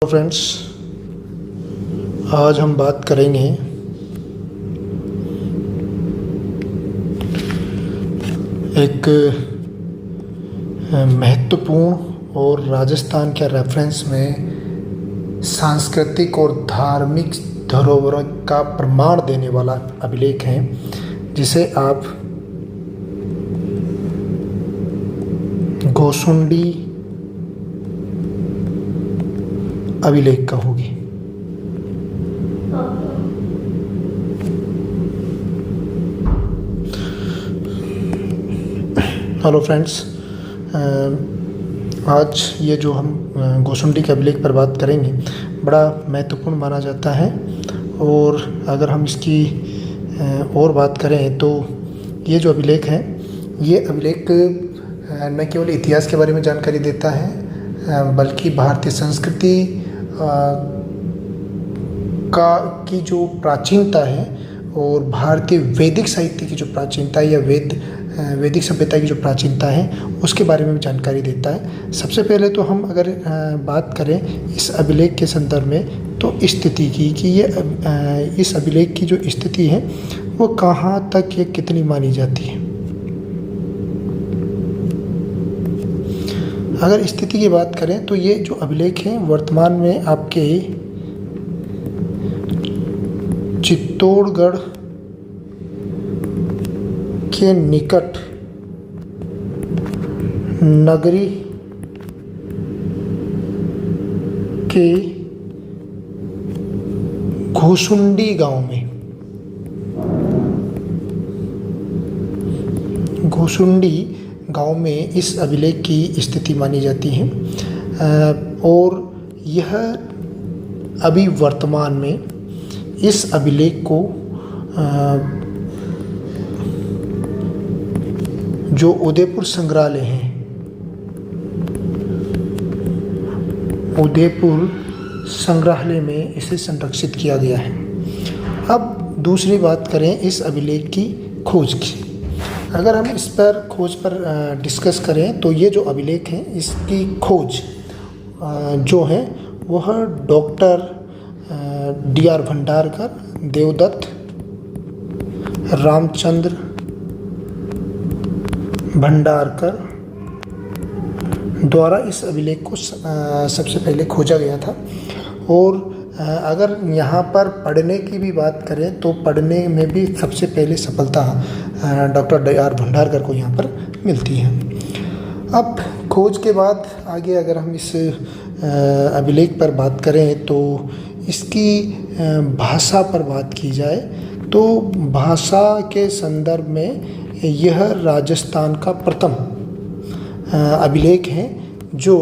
तो फ्रेंड्स, आज हम बात करेंगे एक महत्वपूर्ण और राजस्थान के रेफरेंस में सांस्कृतिक और धार्मिक धरोहर का प्रमाण देने वाला अभिलेख है, जिसे आप गोसुंडी अभिलेख कहोगे। हेलो फ्रेंड्स, आज ये जो हम गोसुंडी के अभिलेख पर बात करेंगे बड़ा महत्वपूर्ण माना जाता है। और अगर हम इसकी और बात करें तो ये जो अभिलेख है, ये अभिलेख न केवल इतिहास के बारे में जानकारी देता है बल्कि भारतीय संस्कृति की जो प्राचीनता है और भारतीय वैदिक साहित्य की जो प्राचीनता है या वैदिक सभ्यता की जो प्राचीनता है उसके बारे में भी जानकारी देता है। सबसे पहले तो हम अगर बात करें इस अभिलेख के संदर्भ में तो स्थिति की कि ये इस अभिलेख की जो स्थिति है वो कहाँ तक ये कितनी मानी जाती है। अगर स्थिति की बात करें तो ये जो अभिलेख है वर्तमान में आपके चित्तौड़गढ़ के निकट नगरी के गोसुंडी गांव में इस अभिलेख की स्थिति मानी जाती है। और यह अभी वर्तमान में इस अभिलेख को जो उदयपुर संग्रहालय है, उदयपुर संग्रहालय में इसे संरक्षित किया गया है। अब दूसरी बात करें इस अभिलेख की खोज की। अगर हम इस पर खोज पर डिस्कस करें तो ये जो अभिलेख है इसकी खोज जो है वह डॉक्टर D.R. भंडारकर, देवदत्त रामचंद्र भंडारकर द्वारा इस अभिलेख को सबसे पहले खोजा गया था। और अगर यहाँ पर पढ़ने की भी बात करें तो पढ़ने में भी सबसे पहले सफलता डॉक्टर D.R. भंडारकर को यहाँ पर मिलती है। अब खोज के बाद आगे अगर हम इस अभिलेख पर बात करें तो इसकी भाषा पर बात की जाए तो भाषा के संदर्भ में यह राजस्थान का प्रथम अभिलेख है जो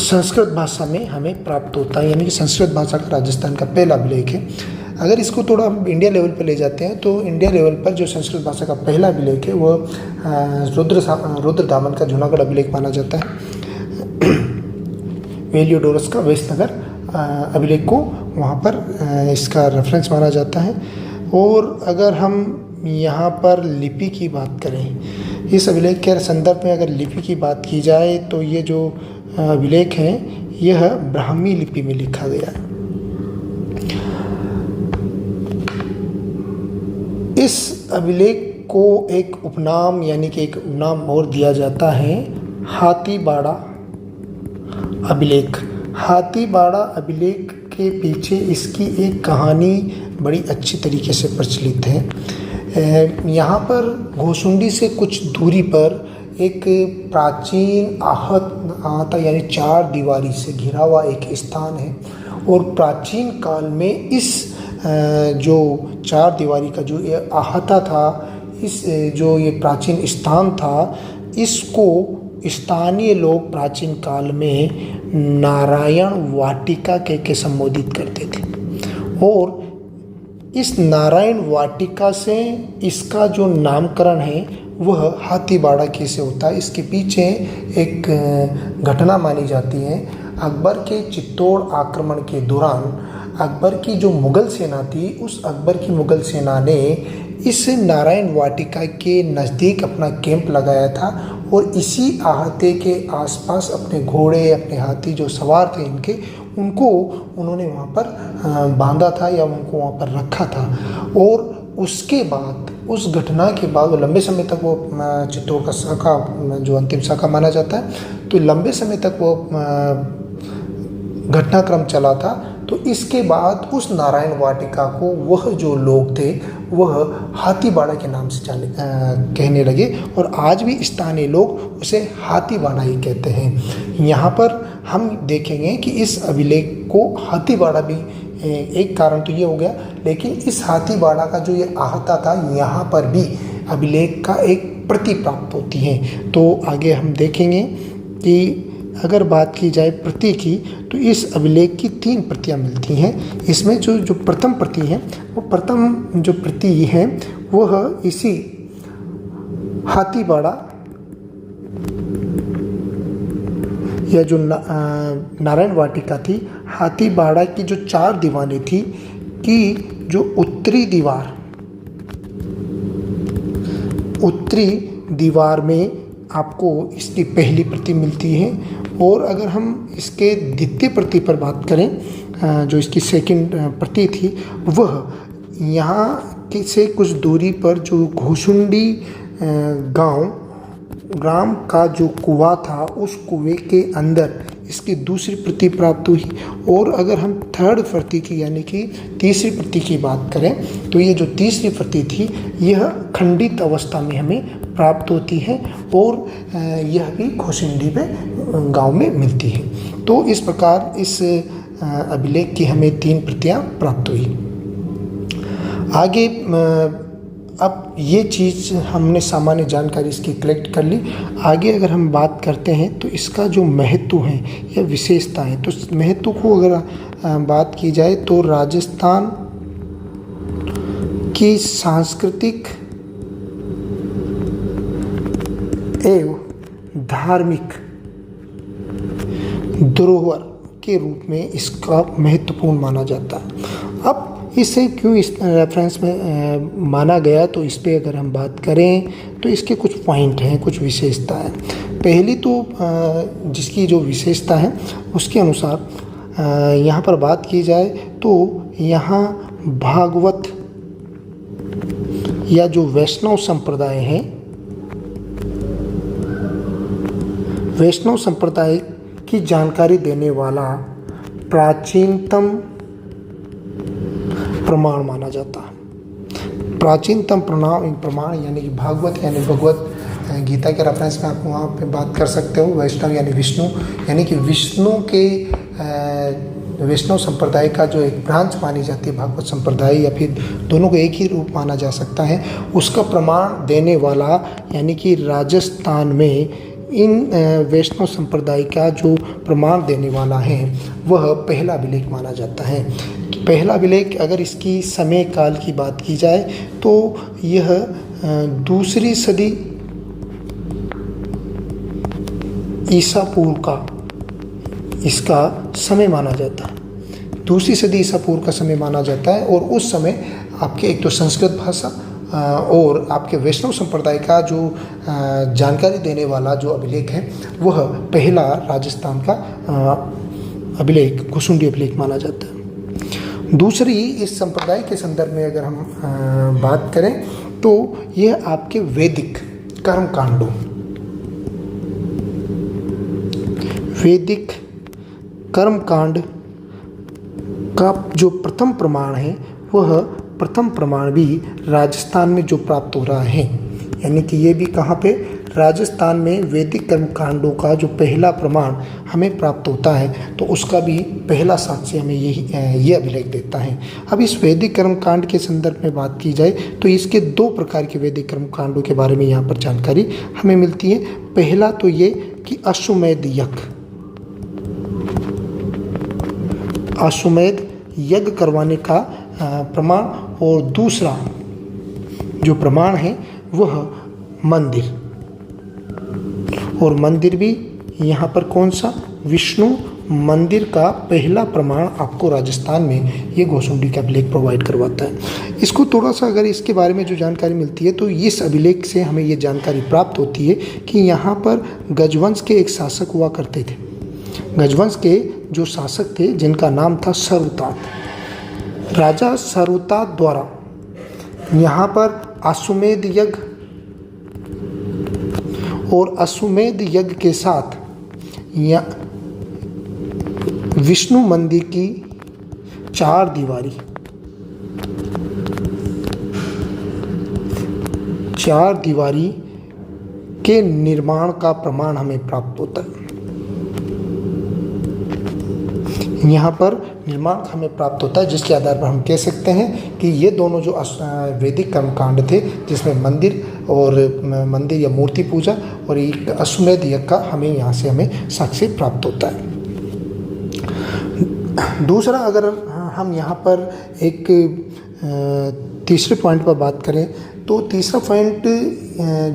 संस्कृत भाषा में हमें प्राप्त होता है, यानी कि संस्कृत भाषा का राजस्थान का पहला अभिलेख है। अगर इसको थोड़ा हम इंडिया लेवल पर ले जाते हैं तो इंडिया लेवल पर जो संस्कृत भाषा का पहला अभिलेख है वह रुद्रदामन का जूनागढ़ अभिलेख माना जाता है। वेलियोडोरस का वेस्टनगर अभिलेख को वहाँ पर इसका रेफरेंस माना जाता है। और अगर हम यहाँ पर लिपि की बात करें, इस अभिलेख के संदर्भ में अगर लिपि की बात की जाए तो ये जो अभिलेख है यह ब्राह्मी लिपि में लिखा गया है। इस अभिलेख को एक उपनाम यानी कि एक उपनाम और दिया जाता है हाथीबाड़ा अभिलेख। हाथीबाड़ा अभिलेख के पीछे इसकी एक कहानी बड़ी अच्छी तरीके से प्रचलित है। यहाँ पर गोसुंडी से कुछ दूरी पर एक प्राचीन आहता यानी चार दीवारी से घिरा हुआ एक स्थान है। और प्राचीन काल में इस जो चार दीवारी का जो ये आहता था, इस जो ये प्राचीन स्थान था, इसको स्थानीय लोग प्राचीन काल में नारायण वाटिका के संबोधित करते थे। और इस नारायण वाटिका से इसका जो नामकरण है वह हाथीबाड़ा कैसे होता है, इसके पीछे एक घटना मानी जाती है। अकबर के चित्तौड़ आक्रमण के दौरान अकबर की जो मुग़ल सेना थी, उस अकबर की मुग़ल सेना ने इस नारायण वाटिका के नज़दीक अपना कैंप लगाया था और इसी आहते के आसपास अपने घोड़े, अपने हाथी जो सवार थे इनके, उनको उन्होंने वहाँ पर बांधा था या उनको वहाँ पर रखा था। और उसके बाद, उस घटना के बाद, वो लंबे समय तक वो चित्तौड़ का शाखा जो अंतिम शाखा माना जाता है, तो लंबे समय तक वो घटनाक्रम चला था। तो इसके बाद उस नारायण वाटिका को वह जो लोग थे वह हाथीबाड़ा के नाम से कहने लगे और आज भी स्थानीय लोग उसे हाथीबाड़ा ही कहते हैं। यहाँ पर हम देखेंगे कि इस अभिलेख को हाथीबाड़ा भी एक कारण तो ये हो गया, लेकिन इस हाथीबाड़ा का जो ये आहता था, यहाँ पर भी अभिलेख का एक प्रति प्राप्त होती है। तो आगे हम देखेंगे कि अगर बात की जाए प्रति की, तो इस अभिलेख की 3 प्रतियां मिलती हैं। इसमें जो प्रथम प्रति है, वो प्रथम जो प्रति है वह इसी हाथीबाड़ा या जो नारायण वाटिका थी, हाथीबाड़ा की जो 4 दीवारें थी कि जो उत्तरी दीवार में आपको इसकी पहली प्रति मिलती है। और अगर हम इसके द्वितीय प्रति पर बात करें, जो इसकी सेकंड प्रति थी, वह यहाँ से कुछ दूरी पर जो घोसुंडी ग्राम का जो कुआं था, उस कुएं के अंदर इसकी दूसरी प्रति प्राप्त हुई। और अगर हम थर्ड प्रति की यानी कि तीसरी प्रति की बात करें, तो ये जो तीसरी प्रति थी यह खंडित अवस्था में हमें प्राप्त होती है और यह भी घोसुंडी में गांव में मिलती है। तो इस प्रकार इस अभिलेख की हमें 3 प्रतियां प्राप्त हुई। आगे अब ये चीज़ हमने सामान्य जानकारी इसकी कलेक्ट कर ली। आगे अगर हम बात करते हैं तो इसका जो महत्व है या विशेषता है, तो महत्व को अगर बात की जाए तो राजस्थान की सांस्कृतिक एवं धार्मिक धरोहर के रूप में इसका महत्वपूर्ण माना जाता है। अब इसे क्यों इस रेफरेंस में माना गया, तो इस पे अगर हम बात करें तो इसके कुछ पॉइंट हैं, कुछ विशेषता है। पहली तो जिसकी जो विशेषता है उसके अनुसार यहाँ पर बात की जाए तो यहाँ भागवत या जो वैष्णव संप्रदाय है, वैष्णव संप्रदाय की जानकारी देने वाला प्राचीनतम प्रमाण माना जाता है। प्राचीनतम प्रमाण यानी कि भागवत यानी भगवत गीता के रेफरेंस में आप वहाँ पे बात कर सकते हो। वैष्णव यानी विष्णु, यानी कि विष्णु के वैष्णव संप्रदाय का जो एक ब्रांच मानी जाती है भागवत संप्रदाय, या फिर दोनों को एक ही रूप माना जा सकता है, उसका प्रमाण देने वाला यानी कि राजस्थान में इन वैष्णव संप्रदाय का जो प्रमाण देने वाला है वह पहला अभिलेख माना जाता है। तो पहला अभिलेख अगर इसकी समय काल की बात की जाए तो यह 2री सदी ईसा पूर्व का इसका समय माना जाता है। 2री सदी ईसा पूर्व का समय माना जाता है और उस समय आपके एक तो संस्कृत भाषा और आपके वैष्णव संप्रदाय का जो जानकारी देने वाला जो अभिलेख है वह पहला राजस्थान का अभिलेख घोसुंडी अभिलेख माना जाता है। दूसरी, इस संप्रदाय के संदर्भ में अगर हम बात करें तो यह आपके वैदिक कर्मकांडों, वैदिक कर्मकांड का जो प्रथम प्रमाण है वह प्रथम प्रमाण भी राजस्थान में जो प्राप्त हो रहा है, यानी कि ये भी कहाँ पे, राजस्थान में वैदिक कर्मकांडों का जो पहला प्रमाण हमें प्राप्त होता है, तो उसका भी पहला साक्ष्य हमें ये अभिलेख देता है। अब इस वैदिक कर्मकांड के संदर्भ में बात की जाए तो इसके 2 प्रकार के वैदिक कर्मकांडों के बारे में यहाँ पर जानकारी हमें मिलती है। पहला तो ये कि अश्वमेध यज्ञ करवाने का प्रमाण, और दूसरा जो प्रमाण है वह मंदिर, और मंदिर भी यहाँ पर कौन सा, विष्णु मंदिर का पहला प्रमाण आपको राजस्थान में ये घोसुंडी का अभिलेख प्रोवाइड करवाता है। इसको थोड़ा सा अगर इसके बारे में जो जानकारी मिलती है तो इस अभिलेख से हमें ये जानकारी प्राप्त होती है कि यहाँ पर गजवंश के एक शासक हुआ करते थे। गजवंश के जो शासक थे जिनका नाम था सर्वतात, राजा सर्वतात द्वारा यहाँ पर अश्वमेध यज्ञ और अश्वमेध यज्ञ के साथ विष्णु मंदिर की चार दीवारी के निर्माण का प्रमाण हमें प्राप्त होता है। यहाँ पर निर्माण हमें प्राप्त होता है, जिसके आधार पर हम कह सकते हैं कि ये दोनों जो वैदिक कर्मकांड थे, जिसमें मंदिर या मूर्ति पूजा और एक अश्वमेध यज्ञ का हमें साक्ष्य प्राप्त होता है। दूसरा, अगर हम यहाँ पर एक तीसरे पॉइंट पर बात करें तो तीसरा पॉइंट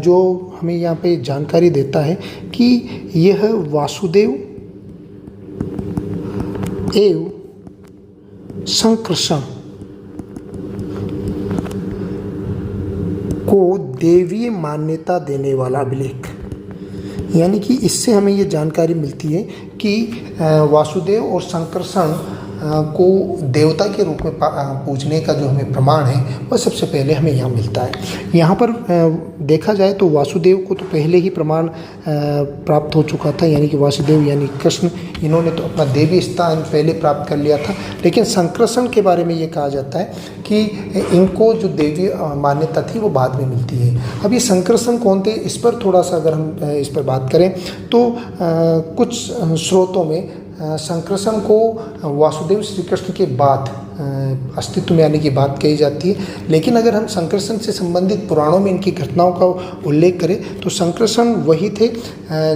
जो हमें यहाँ पे जानकारी देता है कि यह वासुदेव एवं संकर्षण को देवीय मान्यता देने वाला अभिलेख, यानी कि इससे हमें ये जानकारी मिलती है कि वासुदेव और संकर्षण को देवता के रूप में पूजने का जो हमें प्रमाण है वह सबसे पहले हमें यहाँ मिलता है। यहाँ पर देखा जाए तो वासुदेव को तो पहले ही प्रमाण प्राप्त हो चुका था, यानी कि वासुदेव यानी कृष्ण, इन्होंने तो अपना देवी स्थान पहले प्राप्त कर लिया था। लेकिन संकर्षण के बारे में ये कहा जाता है कि इनको जो देवी मान्यता थी वो बाद में मिलती है। अब ये संकर्षण कौन थे, इस पर थोड़ा सा अगर हम इस पर बात करें तो कुछ स्रोतों में संकर्षण को वासुदेव श्री कृष्ण के बाद अस्तित्व में आने की बात कही जाती है। लेकिन अगर हम संकर्षण से संबंधित पुराणों में इनकी घटनाओं का उल्लेख करें तो संकर्षण वही थे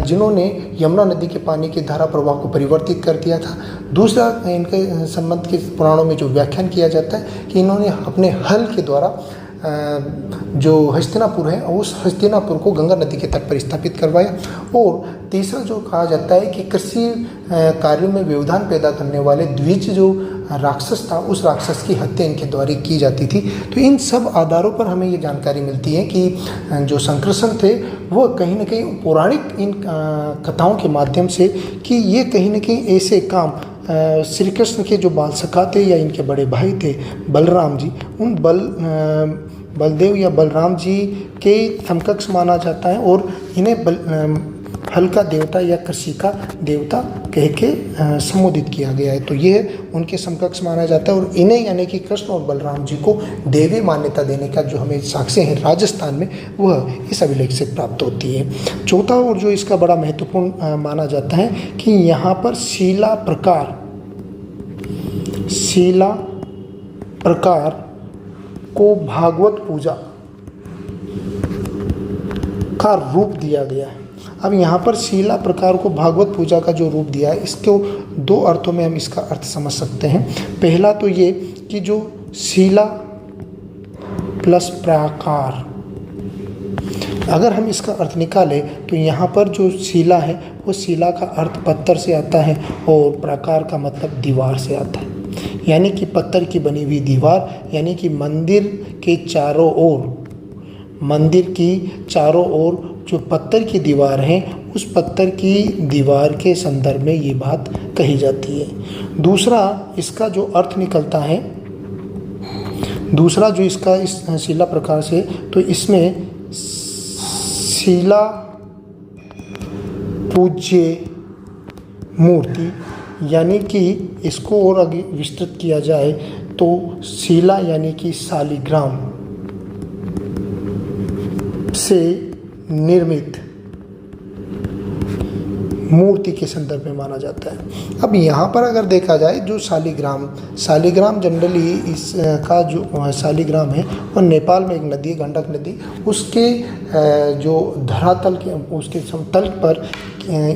जिन्होंने यमुना नदी के पानी की धारा प्रवाह को परिवर्तित कर दिया था। दूसरा, इनके संबंध के पुराणों में जो व्याख्यान किया जाता है कि इन्होंने अपने हल के द्वारा जो हस्तिनापुर है उस हस्तिनापुर को गंगा नदी के तट पर स्थापित करवाया। और तीसरा जो कहा जाता है कि कृषि कार्यों में व्यवधान पैदा करने वाले द्विज जो राक्षस था, उस राक्षस की हत्या इनके द्वारा की जाती थी। तो इन सब आधारों पर हमें ये जानकारी मिलती है कि जो संकर्षण थे वो कहीं ना कहीं पौराणिक इन कथाओं के माध्यम से कि ये कहीं ना कहीं ऐसे काम श्री कृष्ण के जो बाल सखा थे या इनके बड़े भाई थे बलराम जी, उन बलदेव या बलराम जी के समकक्ष माना जाता है और इन्हें फल का देवता या कृषि का देवता कह के संबोधित किया गया है। तो यह उनके समकक्ष माना जाता है और इन्हें यानी कि कृष्ण और बलराम जी को देवी मान्यता देने का जो हमें साक्ष्य है राजस्थान में वह इस अभिलेख से प्राप्त होती है। चौथा और जो इसका बड़ा महत्वपूर्ण माना जाता है कि यहाँ पर शिला प्रकार को भागवत पूजा का रूप दिया गया है। अब यहाँ पर शिला प्रकार को भागवत पूजा का जो रूप दिया है, इसको दो अर्थों में हम इसका अर्थ समझ सकते हैं। पहला तो ये कि जो शिला प्लस प्राकार, अगर हम इसका अर्थ निकालें तो यहाँ पर जो शिला है वो शिला का अर्थ पत्थर से आता है और प्राकार का मतलब दीवार से आता है, यानी कि पत्थर की बनी हुई दीवार, यानी कि मंदिर की चारों ओर जो पत्थर की दीवार है उस पत्थर की दीवार के संदर्भ में ये बात कही जाती है। दूसरा इसका जो अर्थ निकलता है, दूसरा जो इसका इस शिला प्रकार से, तो इसमें शिला पूज्य मूर्ति, यानी कि इसको और आगे विस्तृत किया जाए तो शिला यानी कि शालिग्राम से निर्मित मूर्ति के संदर्भ में माना जाता है। अब यहाँ पर अगर देखा जाए जो शालिग्राम जनरली इसका जो शालिग्राम है और नेपाल में एक नदी है गंडक नदी, उसके जो धरातल के उसके समतल पर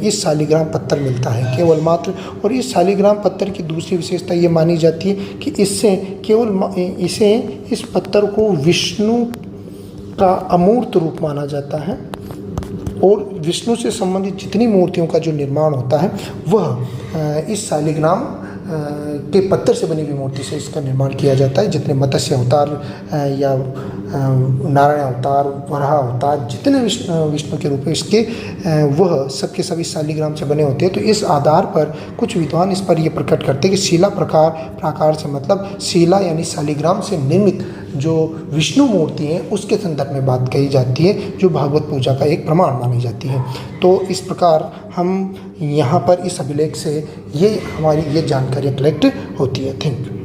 इस शालिग्राम पत्थर मिलता है केवल मात्र। और इस शालिग्राम पत्थर की दूसरी विशेषता ये मानी जाती है कि इस पत्थर को विष्णु का अमूर्त रूप माना जाता है और विष्णु से संबंधित जितनी मूर्तियों का जो निर्माण होता है वह इस शालिग्राम के पत्थर से बनी हुई मूर्ति से इसका निर्माण किया जाता है। जितने मत्स्य अवतार या नारायण अवतार, वराह अवतार, जितने विष्णु के रूप है इसके, वह सबके सभी शालिग्राम से बने होते हैं। तो इस आधार पर कुछ विद्वान इस पर यह प्रकट करते हैं कि शिला प्राकार से मतलब शिला यानी शालिग्राम से निर्मित जो विष्णु मूर्ति है उसके संदर्भ में बात कही जाती है, जो भागवत पूजा का एक प्रमाण मानी जाती है। तो इस प्रकार हम यहाँ पर इस अभिलेख से ये हमारी ये जानकारियाँ कलेक्ट होती है। Thank you.